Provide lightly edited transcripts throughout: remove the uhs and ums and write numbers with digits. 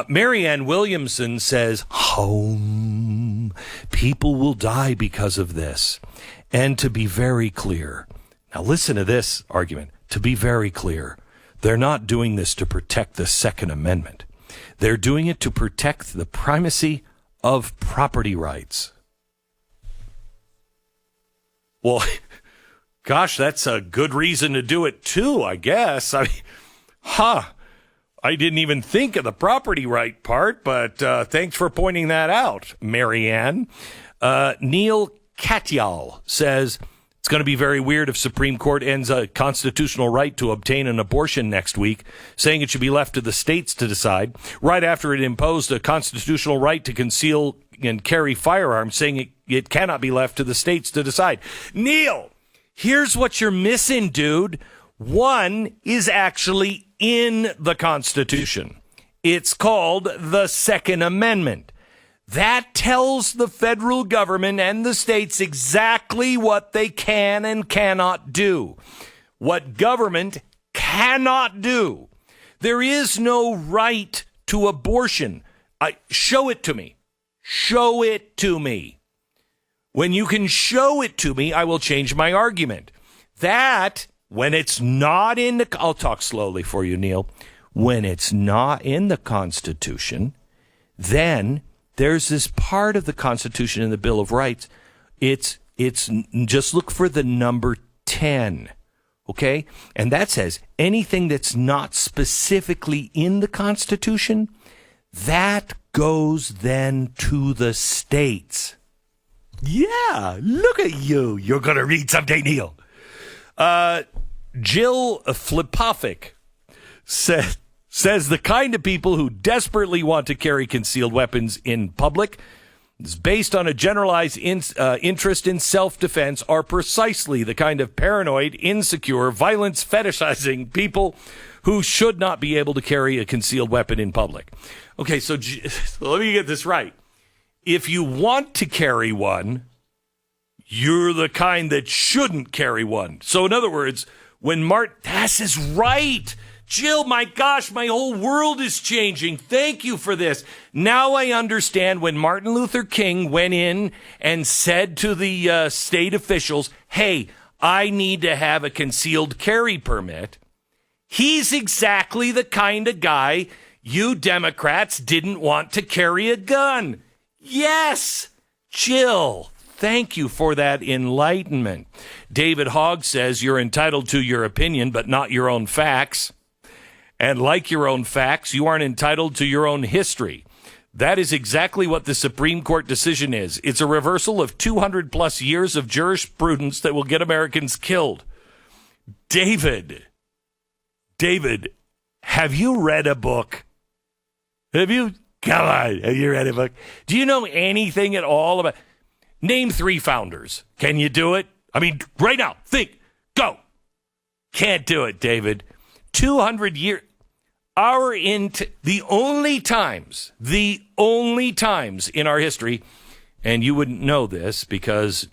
Marianne Williamson says, home, people will die because of this. And to be very clear, now listen to this argument, to be very clear, they're not doing this to protect the Second Amendment. They're doing it to protect the primacy of property rights. Well, gosh, that's a good reason to do it too, I guess. I mean, I didn't even think of the property right part, but thanks for pointing that out, Marianne. Neil Katyal says, it's going to be very weird if Supreme Court ends a constitutional right to obtain an abortion next week, saying it should be left to the states to decide, right after it imposed a constitutional right to conceal and carry firearms, saying it cannot be left to the states to decide. Neil, here's what you're missing, dude. One is actually in the Constitution. It's called the Second Amendment. That tells the federal government and the states exactly what they can and cannot do. What government cannot do. There is no right to abortion. Show it to me. Show it to me. When you can show it to me, I will change my argument. That, when it's not in the... I'll talk slowly for you, Neil. When it's not in the Constitution, then there's this part of the Constitution in the Bill of Rights. It's just look for the number 10, okay? And that says anything that's not specifically in the Constitution, that goes then to the states. Yeah, look at you. You're going to read someday, Neil. Jill Flipovic says the kind of people who desperately want to carry concealed weapons in public is based on a generalized interest in self-defense are precisely the kind of paranoid, insecure, violence fetishizing people who should not be able to carry a concealed weapon in public. Okay, so let me get this right. If you want to carry one, you're the kind that shouldn't carry one. So in other words, when this is right. Jill, my gosh, my whole world is changing. Thank you for this. Now I understand when Martin Luther King went in and said to the state officials, hey, I need to have a concealed carry permit. He's exactly the kind of guy you Democrats didn't want to carry a gun. Yes, Jill. Thank you for that enlightenment. David Hogg says you're entitled to your opinion, but not your own facts. And like your own facts, you aren't entitled to your own history. That is exactly what the Supreme Court decision is. It's a reversal of 200 plus years of jurisprudence that will get Americans killed. David, have you read a book? Have you read a book? Do you know anything at all about... Name 3 founders. Can you do it? I mean, right now, think, go. Can't do it, David. 200 years... the only times in our history, and you wouldn't know this because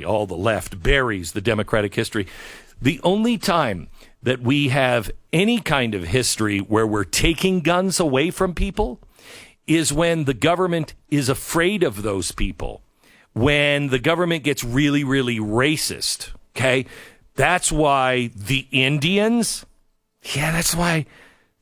all the left buries the Democratic history. The only time that we have any kind of history where we're taking guns away from people is when the government is afraid of those people, when the government gets really, really racist, okay? That's why the Indians... Yeah, that's why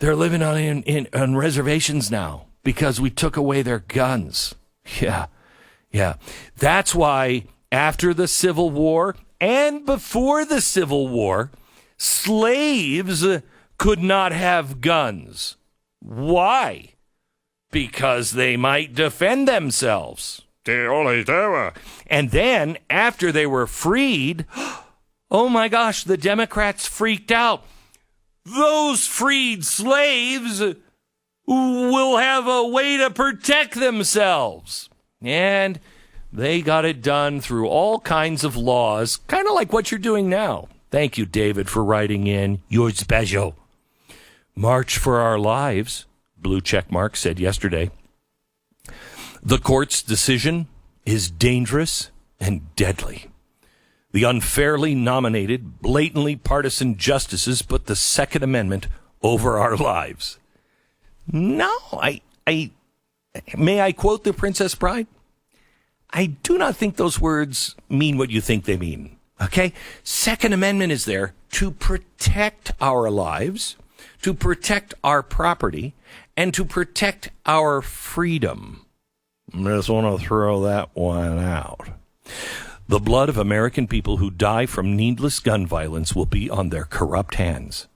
they're living on reservations now, because we took away their guns. Yeah. That's why after the Civil War and before the Civil War, slaves could not have guns. Why? Because they might defend themselves. And then after they were freed, oh my gosh, the Democrats freaked out. Those freed slaves will have a way to protect themselves. And they got it done through all kinds of laws, kind of like what you're doing now. Thank you, David, for writing in. You're special. March for Our Lives, blue check mark, said yesterday. The court's decision is dangerous and deadly. The unfairly nominated, blatantly partisan justices put the Second Amendment over our lives. No, may I quote the Princess Bride? I do not think those words mean what you think they mean. Okay? Second Amendment is there to protect our lives, to protect our property, and to protect our freedom. I just want to throw that one out. The blood of American people who die from needless gun violence will be on their corrupt hands.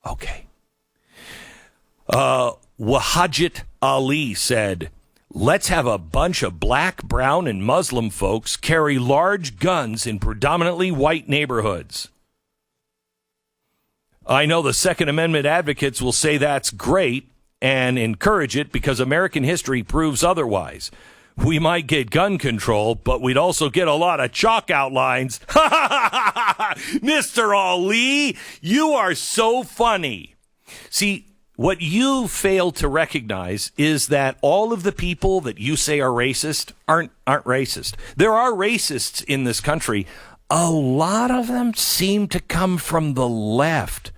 Okay. Wahajit Ali said, let's have a bunch of black, brown, and Muslim folks carry large guns in predominantly white neighborhoods. I know the Second Amendment advocates will say that's great and encourage it because American history proves otherwise. We might get gun control, but we'd also get a lot of chalk outlines. Mr. Ali, you are so funny. See, what you fail to recognize is that all of the people that you say are racist aren't racist. There are racists in this country. A lot of them seem to come from the left.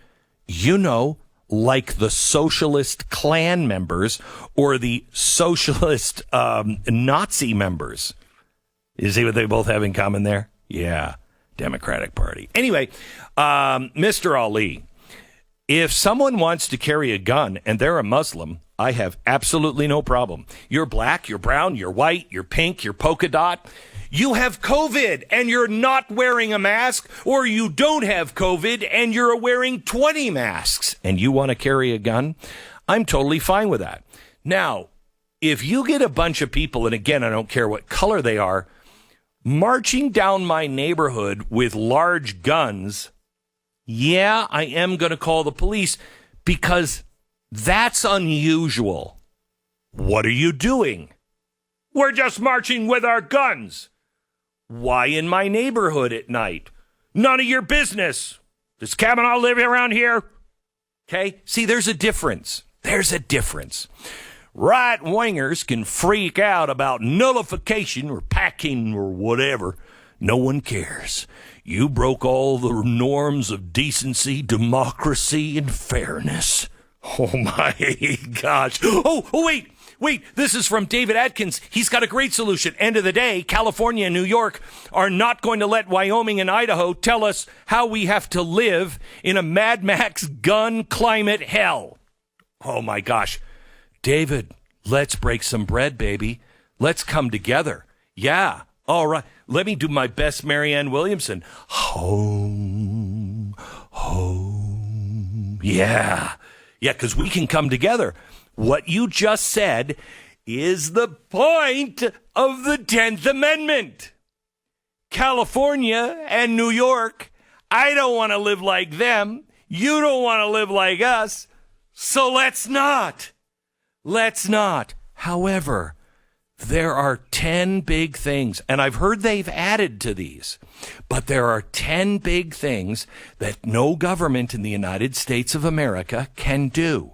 You know, like the socialist Klan members or the socialist Nazi members. You see what they both have in common there? Yeah, Democratic Party. Anyway, Mr. Ali, if someone wants to carry a gun and they're a Muslim, I have absolutely no problem. You're black, you're brown, you're white, you're pink, you're polka dot. You have COVID and you're not wearing a mask, or you don't have COVID and you're wearing 20 masks and you want to carry a gun, I'm totally fine with that. Now, if you get a bunch of people, and again, I don't care what color they are, marching down my neighborhood with large guns, yeah, I am going to call the police because that's unusual. What are you doing? We're just marching with our guns. Why in my neighborhood at night? None of your business. Does Kavanaugh live around here? Okay? See, there's a difference. There's a difference. Right-wingers can freak out about nullification or packing or whatever. No one cares. You broke all the norms of decency, democracy, and fairness. Oh, my gosh. Oh, wait. This is from David Adkins. He's got a great solution. End of the day, California and New York are not going to let Wyoming and Idaho tell us how we have to live in a Mad Max gun climate hell. Oh, my gosh. David, let's break some bread, baby. Let's come together. Yeah. All right. Let me do my best Marianne Williamson. Home. Yeah, because we can come together. What you just said is the point of the 10th Amendment. California and New York, I don't want to live like them. You don't want to live like us. So let's not. However, there are 10 big things, and I've heard they've added to these, but there are 10 big things that no government in the United States of America can do.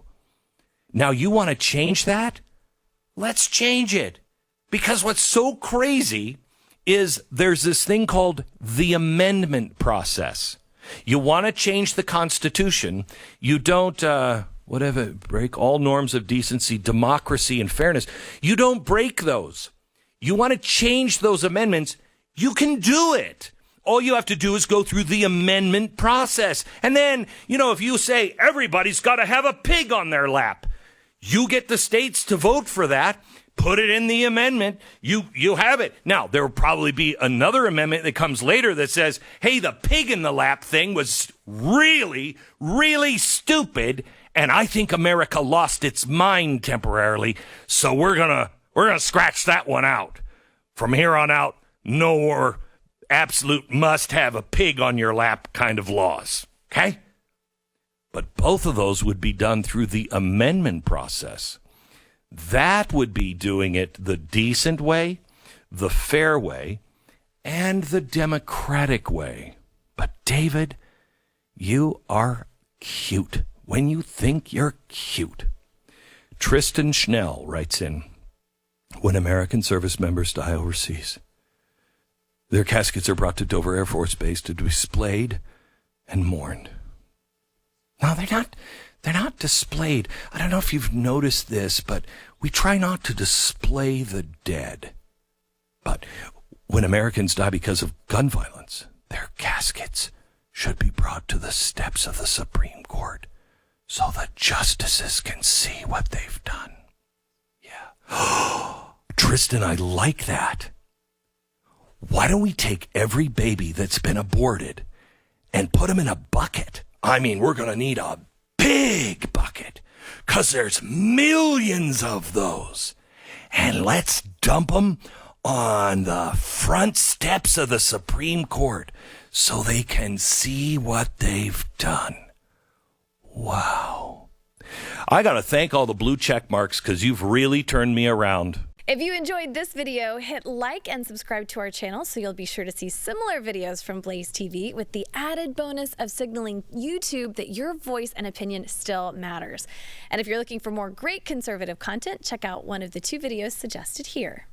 Now, you want to change that? Let's change it. Because what's so crazy is there's this thing called the amendment process. You want to change the Constitution. You don't, break all norms of decency, democracy, and fairness. You don't break those. You want to change those amendments. You can do it. All you have to do is go through the amendment process. And then, if you say everybody's got to have a pig on their lap, you get the states to vote for that, put it in the amendment, you have it. Now, there will probably be another amendment that comes later that says, hey, the pig in the lap thing was really, really stupid, and I think America lost its mind temporarily, so we're gonna scratch that one out. From here on out, no more absolute must have a pig on your lap kind of laws, okay? But both of those would be done through the amendment process. That would be doing it the decent way, the fair way, and the democratic way. But David, you are cute when you think you're cute. Tristan Schnell writes in, when American service members die overseas, their caskets are brought to Dover Air Force Base to be displayed and mourned. No, they're not displayed. I don't know if you've noticed this, but we try not to display the dead. But when Americans die because of gun violence, their caskets should be brought to the steps of the Supreme Court so the justices can see what they've done. Yeah. Tristan, I like that. Why don't we take every baby that's been aborted and put them in a bucket? I mean, we're going to need a big bucket because there's millions of those. And let's dump them on the front steps of the Supreme Court so they can see what they've done. Wow. I got to thank all the blue check marks because you've really turned me around. If you enjoyed this video, hit like and subscribe to our channel so you'll be sure to see similar videos from BlazeTV with the added bonus of signaling YouTube that your voice and opinion still matters. And if you're looking for more great conservative content, check out one of the 2 videos suggested here.